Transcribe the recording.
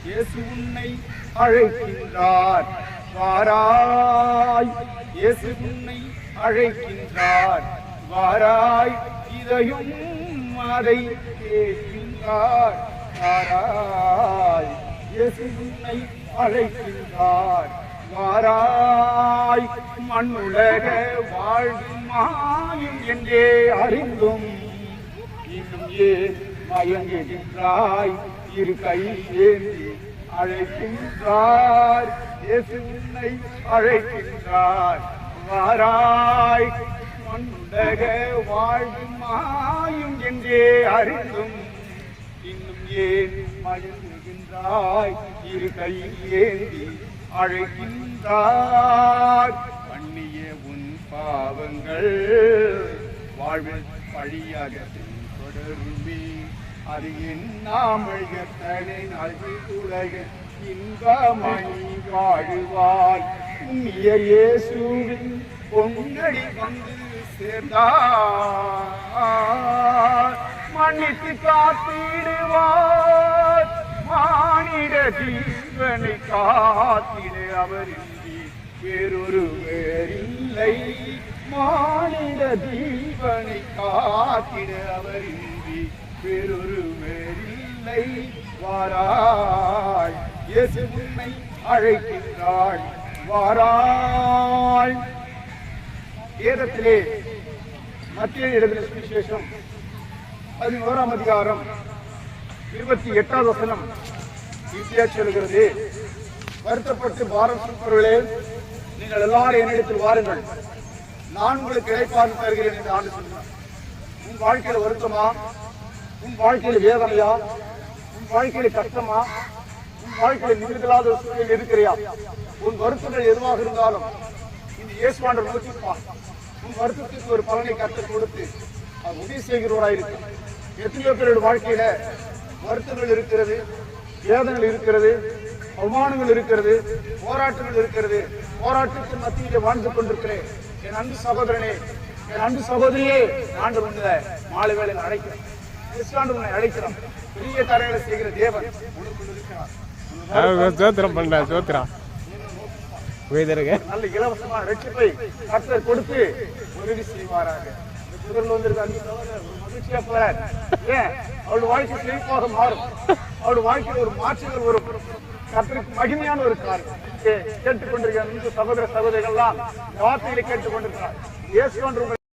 இயேசு உன்னை அழைக்கின்றார், வாராய். இயேசு உன்னை அழைக்கின்றார், வாராய். இதையும் அதை கேட்கின்றார், வாராய். இயேசு உன்னை அழைக்கின்றார், வாராய். மண்ணுலக வாழ்வு மாயும் என்றே அறிந்தும் இன்னும் ஏன் மயங்குகின்றாய்? இரு கை ஏந்தி அழைக்கின்றார், இயேசு உன்னை அழைக்கின்றார், வாராய். மண்ணுலக வாழ்வு மாயும் என்றே அறிந்தும் இன்னும் ஏன் மயங்குகின்றாய்? இரு கை ஏந்தி அழைக்கின்றார். பண்ணிய உன் பாவங்கள் வாழ்வில் பழியாக தொடருமே, அது என்னாமல் எத்தனை நாள்கள் உலக இன்பமாய் வாழுவாய். உன்னிய இயேசுவின் பொன்னடி வந்து சேர்ந்தார், மன்னித்து காத்திடுவார். மானிட ஜீவனை காத்திட அவரின்றி வேறொரு வேறில்லை. மானிட ஜீவனை காத்திட அவரின்றி வேறொரு வேறில்லை. வாராய். இயேசு உன்னை அழைக்கின்றாய், வாராய். வேதத்திலே மத்திய எழுதின சுவிசேஷம் 11ஆம் அதிகாரம் 28வது வசனம் ஈஸியா சொல்கிறது, வருத்தப்பட்டு பாரம் சுமப்பவர்களே, நீங்கள் எல்லாரும் என்னிடத்தில் வாருங்கள், நான் உங்களுக்கு இளைப்பாறுதல் தருகிறேன் என்று ஆண்டு சொல்கிறார். உன் வாழ்க்கையில வருத்தமா? உன் வாழ்க்கையில வேதனையா? உன் வாழ்க்கையில கஷ்டமா? உன் வாழ்க்கையில நிமிடலாத சூழ்நிலை இருக்கிறியா? உன் வருத்தங்கள் எதுவாக இருந்தாலும் இந்த இயேசுவாண்டவர் நோக்கிப்பான். உன் வருத்தத்துக்கு ஒரு பலனை கற்றுக் கொடுத்து அது உதவி செய்கிறவராயிருக்கு. எத்தனையோ பேருடைய வாழ்க்கையில வருத்தங்கள் இருக்கிறது, வேதனைகள் இருக்கிறது, அவமானங்கள் இருக்கிறது, போராட்டங்கள் இருக்கிறது. போராட்டத்தின் மத்தியிலே வாழ்ந்து கொண்டிருக்கிறேன் என் அன்பு சகோதரனே, என் அன்பு சகோதரியே, ஆண்டவர் உங்களை மாலை வேளையில் அழைக்கிறேன். உன்னை அழைக்கிறோம். பெரிய காரியங்களை செய்கிற தேவன் உனக்குள் இருக்கிறார். நல்ல இலவசமான ரட்சிப்பை கர்த்தர் கொடுத்து உதவி செய்வாராக. மகிழ்ச்சியா போறார். ஏன் அவளுடைய வாழ்க்கை செழிப்பாக மாறும், அவருடைய வாழ்க்கையில் ஒரு மாற்றங்கள் வரும். கர்த்தருக்கு மகிமையான ஒரு காரியம் கேட்டுக்கொண்டிருக்கிற சகோதர சகோதரிகள் எல்லாம் வார்த்தைகளை கேட்டுக்கொண்டிருக்கிறார். இயேசு